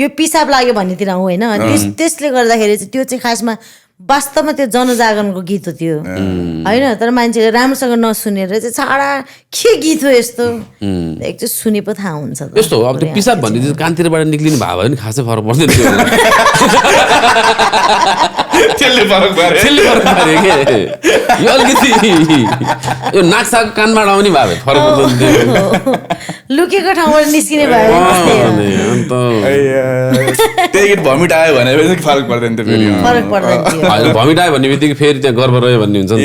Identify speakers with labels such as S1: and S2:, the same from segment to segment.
S1: यो पिसाब लाग्यो भन्नेतिर हो होइन त्यसले गर्दाखेरि चाहिँ त्यो चाहिँ खासमा वास्तवमा त्यो जनजागरणको गीत हो त्यो होइन तर मान्छेले राम्रोसँग नसुनेर चाहिँ छाडा के गीत हो यस्तो एकचोटि सुने पो थाहा हुन्छ
S2: यस्तो हो अब त्यो पिसाब भन्ने चाहिँ कानतिरबाट निक्लिने भाव भने खासै फरक पर्दैन
S3: त्यसले फरक पारे
S2: के यो अलिकति यो नाकसाको कानबाट आउने भाव फरक पर्दैन
S1: लुकेको ठाउँबाट निस्किने भयो
S3: त्यही गीत भमिट आयो भने फरक पर्दैन त्यो फेरि
S1: फरक पर्दैन
S2: भमिट आयो भन्ने बित्तिकै फेरि त्यहाँ गर्व रह्यो भन्ने हुन्छ नि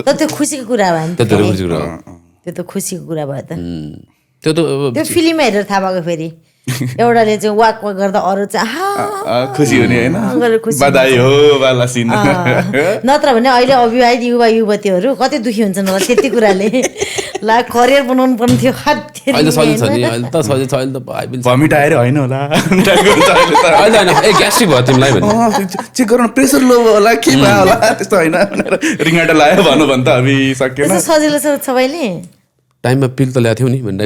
S1: त त्यो खुसीको कुरा भयो नि त्यो त खुसीको कुरा भयो त त्यो फिल्म हेरेर थाहा भएको फेरि एउटाले चाहिँ वाक गर्दा अरू चाहिँ
S3: खुसी हुने होइन बधाई हो वाला सिन
S1: नत्र भने अहिले अविवाहित युवा युवतीहरू कति दुखी हुन्छन् होला त्यति कुराले ला करियर बनाउनु पर्ने थियो
S3: भमिट आएर होइन होला
S2: ग्यास्ट्रिक भयो तिमीलाई
S3: चेक गराउनु प्रेसर लो होला के भयो होला त्यस्तो होइन रिङ्गाटा लायो भन्नु भने त अभि सकेन
S1: सजिलो छ सबैले
S2: टाइममा पिल त ल्याएको थियौ नि भन्दा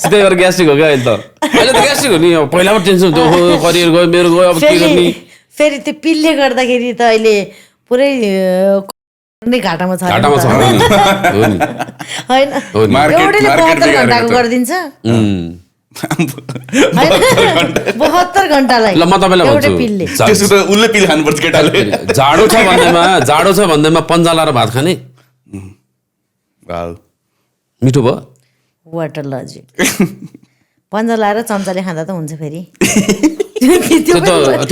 S2: सिधै गरेर ग्यास्ट्रिक हो क्या अहिले त ग्यास्ट्रिक हो नि पहिला पनि टेन्सन हुन्छ करियर गयो मेरो गयो अब के गर्ने
S1: फेरि त्यो पिलले गर्दाखेरि त अहिले पुरै घाटामा छ होइन एउटैले 72 घन्टाको गरिदिन्छ 72 घन्टालाई
S2: ल म तपाईँलाई भन्छु
S3: त्यसो त उसले पिल खानुपर्छ केटाले
S2: जाडो छ भन्दैमा पन्जा लाएर भात खाने मिठो भयो
S1: वाटर लजिक पन्जा लाएर चम्चाले खाँदा त हुन्छ फेरि
S2: त्यो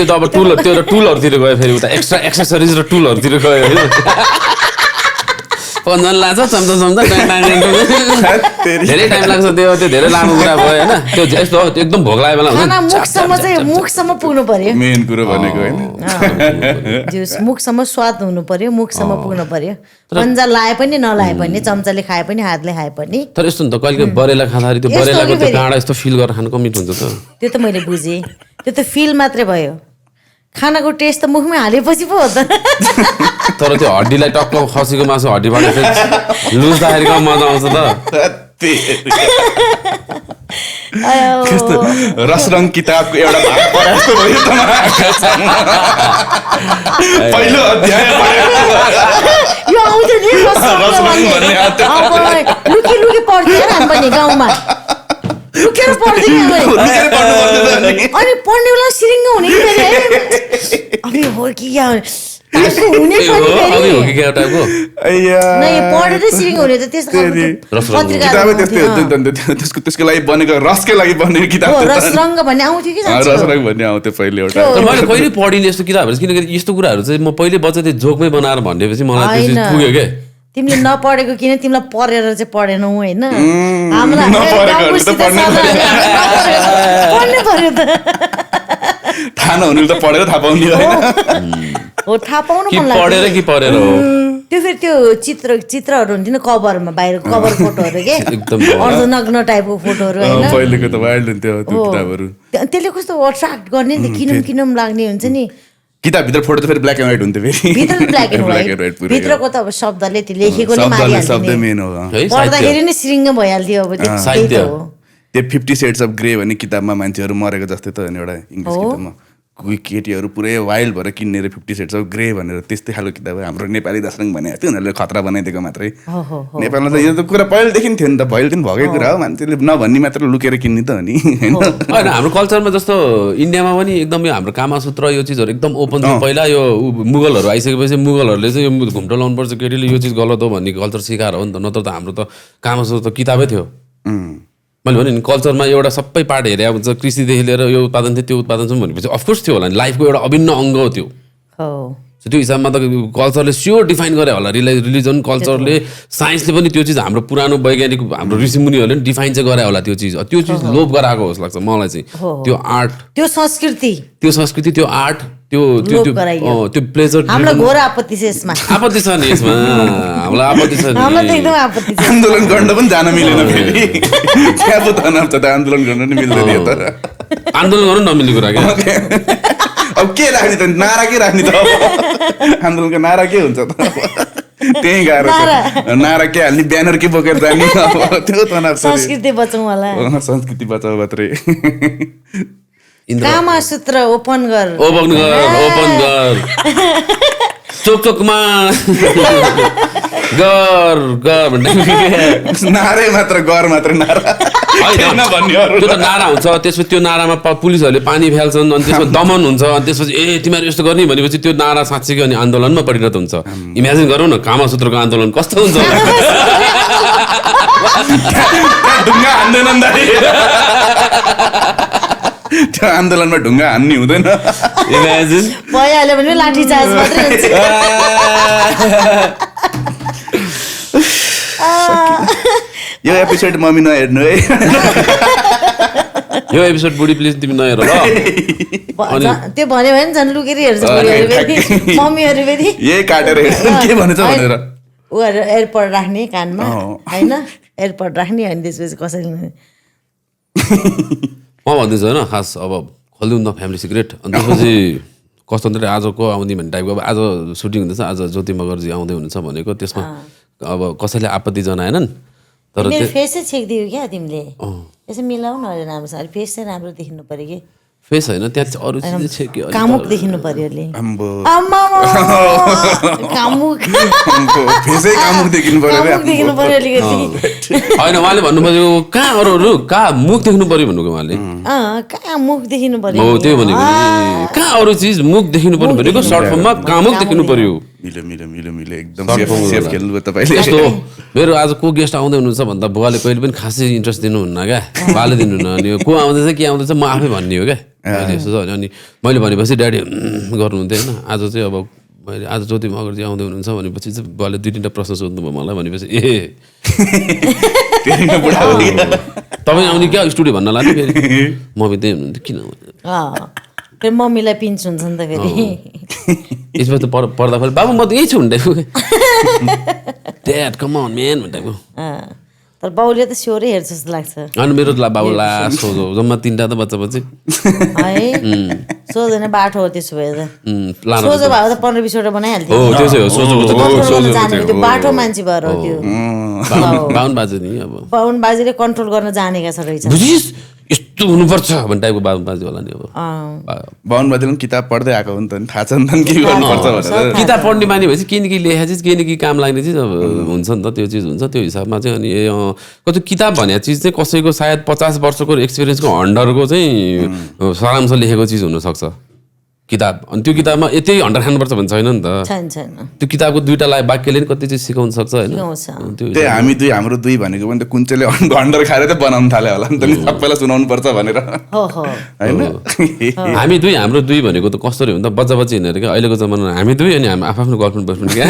S2: त अब टुलहरूतिर गयो फेरि उता एक्स्ट्रा एक्सेसरिज र टुलहरूतिर गयो होइन पन्जा लान्छ चम्चा धेरै टाइम लाग्छ त्यो धेरै लामो कुरा भयो होइन त्यो यस्तो एकदम भोक लागेको बेला हुन्छ
S1: मुखसम्म पुग्नु पर्यो
S3: मेन कुरो भनेको होइन
S1: मुखसम्म स्वाद हुनु पर्यो मुखसम्म पुग्नु पर्यो पन्जा लाए पनि नलाए पनि चम्चाले खाए पनि हातले खाए पनि
S2: तर यस्तो नि त कहिले बरेला खाँदाखेरि त्यो बरेलाको त्यो काँडा यस्तो फिल गरेर खानु कमिट हुन्छ त
S1: त्यो त मैले बुझेँ त्यो त फिल मात्रै भयो खानाको टेस्ट त मुखमै हालेपछि पो हो त
S2: तर त्यो हड्डीलाई टक्क खसीको मासु हड्डीबाट लुच्दाखेरि कम मजा आउँछ त
S3: रसरङ किताबको एउटा भाग पढाएको भयो पहिलो अध्याय
S1: यो आउँछ नि लुकी लुकी पढ्थ्यो हामी पनि गाउँमा लुकेर पढ्थ्यो अनि पढ्ने बेला सिरिङ्ग हुने कि अब हो कि क्या हुने पढेर सिरिङ्ग हुने त
S3: त्यसको लागि बनेको रसकै लागि बनेको किताब
S1: रसरङ्ग भन्ने आउँथ्यो कि
S3: रसरङ्ग भन्ने आउँथ्यो पहिले एउटा
S2: मैले कहिले पढिने यस्तो किताबहरू किनकि यस्तो कुराहरू चाहिँ म पहिले बच्चा जोकमै बनाएर भनेपछि मलाई पुग्यो क्या
S1: तिमीले नपढेको किन तिमीलाई पढेर चाहिँ पढेनौ होइन
S3: थाहा नहुने त पढेर थाहा पाउने
S1: हो थाहा पाउनु मन
S2: लाग्यो कि पढेर हो
S1: त्यो फेरि त्यो चित्रहरू हुन्थ्यो नि कभरमा बाहिर कभर फोटोहरू के अर्धनग्न टाइपको फोटोहरू होइन
S3: पहिलेको त वाइल्ड हुन्थ्यो त्यो किताबहरू
S1: त्यसले कस्तो अट्र्याक्ट गर्ने नि त किनौँ लाग्ने हुन्छ नि
S3: किताबभित्र फोटो त फेरि ब्ल्याक एन्ड व्हाइट हुन्थ्यो फेरि
S1: भित्र ब्ल्याक एन्ड व्हाइट भित्रको त अब शब्दले त्यो लेखेकोले
S3: शब्द मेन हो
S1: पढ्दाखेरि नै सिरिङ्ग भइहाल्थ्यो अब
S3: त्यो 50 Shades of Grey भन्ने किताबमा मान्छेहरू मरेको जस्तै त एउटा इङ्ग्लिस किताबमा कोही केटीहरू पुरै वाइल्ड भएर किन्ने 50 Shades of Grey भनेर त्यस्तै खालको किताब हाम्रो नेपाली दार्जिलिङ भनेको थियो उनीहरूले खतरा बनाइदिएको मात्रै नेपालमा त यो त कुरा पहिलेदेखि थियो नि त पहिलेदेखि भएकै कुरा हो मान्छेले नभन्ने मात्र लुकेर किन्ने त हो नि
S2: होइन हाम्रो कल्चरमा जस्तो इन्डियामा पनि एकदम यो हाम्रो कामासूत्र यो चिजहरू एकदम ओपन थियो पहिला यो मुगलहरू आइसकेपछि मुगलहरूले चाहिँ यो घुम्टो लाउनुपर्छ केटीले यो चिज गलत हो भन्ने कल्चर सिकाएर हो नि त नत्र त हाम्रो त कामासूत्र किताबै थियो मैले भने नि कल्चरमा एउटा सबै पार्ट हेरे हुन्छ कृषिदेखि लिएर यो उत्पादन थियो त्यो उत्पादन छ भनेपछि अफकोर्स थियो होला नि लाइफको एउटा अभिन्न अङ्ग हो त्यो त्यो हिसाबमा त कल्चरले स्योर डिफाइन गरे होला रिलिजन कल्चरले साइन्सले पनि त्यो चिज हाम्रो पुरानो वैज्ञानिक हाम्रो ऋषिमुनिहरूले पनि डिफाइन चाहिँ गरे होला त्यो चिज लोभ गराएको जस्तो लाग्छ मलाई चाहिँ त्यो आर्ट
S1: त्यो संस्कृति
S2: त्यो आर्ट त्यो प्लेजर
S1: हाम्रो घोर आपत्ति छ यसमा
S2: आपत्ति छ नि यसमा हामीलाई आपत्ति छ नि
S3: आन्दोलन गर्न पनि जान मिलेन फेरि क्या पो तनाव छ त आन्दोलन गर्न नि मिल्दैन तर
S2: आन्दोलन गर्नु नमिल्ने कुरा क्या
S3: अब के राख्ने त नारा के राख्ने त आन्दोलनको नारा के हुन्छ त त्यही गाह्रो छ नारा के हाल्ने ब्यानर के बोकेर जाने त्यो तनाव छ
S1: संस्कृति बचाउँ होला
S3: संस्कृति बचाउ मात्रै
S1: कामसूत्र ओपन गर
S2: चोकमा गर
S3: नारै मात्र गर मात्र नारा
S2: त्यो त नारा हुन्छ त्यसपछि त्यो नारामा पुलिसहरूले पानी फ्याल्छन् अनि त्यसमा दमन हुन्छ अनि त्यसपछि तिमीहरू यस्तो गर्ने भनेपछि त्यो नारा साँच्चीकै अनि आन्दोलनमा परिणत हुन्छ इमेजिन गरौँ न कामसूत्रको आन्दोलन कस्तो हुन्छ
S3: ढुङ्गा हान्दैनन् त्यो आन्दोलनमा ढुङ्गा हान्ने हुँदैन
S2: इमेजिन
S1: भइहाल्यो भने लाठी चार्ज मात्रै हुन्छ
S3: यो एपिसोड मम्मी नहेर्नु है
S2: यो एपिसोड बुढी प्लिज तिमी नहेर ल
S1: त्यो भन्यो भने झन् लुकेर हेर्छ मम्मीहरू फेरि
S3: यही काटेर हेर्छ के भनेछ भनेर
S1: उहरू एयरपोर्ट राख्ने कानमा होइन एयरपोर्ट राख्ने अनि त्यसपछि कसैले
S2: म भन्दैछु होइन खास अब खोलिदिउँ न फ्यामिली सिक्रेट अनि त्यसपछि कस्तो भन्दाखेरि आजको आउने भन्ने टाइपको अब आज सुटिङ हुँदैछ आज ज्योति मगरजी आउँदै हुनुहुन्छ भनेको त्यसमा अब कसैले आपत्ति जनाएनन् तर
S1: फेसै छेकिदियो क्या तिमीले यसो मिलाउ न राम्रोसँग फेस चाहिँ राम्रो देखिनु पर्यो कि
S2: फेस होइन त्यहाँ चाहिँ अरू चिज छ कि
S1: कामुक देखिनु पर्यो
S2: होइन उहाँले भन्नुभयो कहाँ अरूहरू कहाँ मुख देख्नु पर्यो भन्नुको उहाँले
S1: कहाँ मुख देखिनु पर्यो
S2: हो त्यो भनेको कहाँ अरू चिज मुख देखिनु पर्यो भनेको सर्ट फर्ममा कामुक देखिनु पर्यो
S3: एकदम सेफ खेल्नु तपाईँले
S2: यस्तो मेरो आज को गेस्ट आउँदै हुनुहुन्छ भन्दा बुवाले कहिले पनि खासै इन्ट्रेस्ट दिनुहुन्न क्या बाले दिनुहुन्न अनि को आउँदैछ के आउँदैछ म आफै भन्ने हो क्या अनि मैले भनेपछि ड्याडी गर्नुहुन्थ्यो होइन आज चाहिँ अब मैले आज ज्योति मगरजी आउँदै हुनुहुन्छ भनेपछि चाहिँ बुवाले 2-3 प्रश्न सोध्नुभयो मलाई भनेपछि तपाईँ आउने क्या स्टुडियो भन्न लाग्यो फेरि मम्मी त्यही हुनुहुन्थ्यो किन
S1: फेरि मम्मीलाई पिन्च हुन्छ नि त फेरि
S2: यसमा त पर्दाखेरि बाबु म त यही छु भनेको ड्याड कम अन म्यान भनेको
S1: तर बाउले त स्योरै हेर्छ जस्तो लाग्छ
S2: अनि मेरो बाबु लास्ट हो जम्मा 3टा त बच्चा बच्ची
S1: है सोझो नै बाटो हो त्यसो भए त सोझो भयो त 15-20वटा बनाइहाल्थ्यो
S2: त्यो चाहिँ हो
S1: त्यो बाटो मान्छे भएर हो त्यो
S2: बाहुन बाजे नि अब
S1: बाहुन बाजेले कन्ट्रोल गर्न जानेका छ रहेछ
S2: बुझिस् यस्तो हुनुपर्छ भन्ने टाइपको बाहुन बाजे होला नि अब
S3: बाहुन बाजेले पनि किताब पढ्दै आएको हो नि त थाहा छ नि त के गर्नुपर्छ भनेर
S2: किताब पढ्ने माने भएपछि केही न केही लेखा चिज केही न केही काम लाग्ने चिज अब हुन्छ नि त त्यो चिज हुन्छ त्यो हिसाबमा चाहिँ अनि कति किताब भन्ने चिज चाहिँ कसैको सायद 50 वर्षको एक्सपिरियन्सको हन्डरको चाहिँ सारांश लेखेको चिज हुनसक्छ किताब अनि त्यो किताबमा यतै हन्डर खानुपर्छ भन्ने छैन नि त त्यो किताबको 2टा वाक्यले नि कति चाहिँ सिकाउन सक्छ होइन
S3: त्यही हाम्रो दुई भनेको पनि त कुन चाहिँले हन्डर खाएर त बनाउनु थाल्यो होला नि त सबैलाई सुनाउनु पर्छ भनेर होइन
S2: हाम्रो दुई भनेको त कसरी हुन्छ बच्चा बच्ची हिँडेर क्या अहिलेको जमानामा हामी दुई अनि हामी आफ्नो गर्लफ्रेन्ड बोयफ्रेन्ड क्या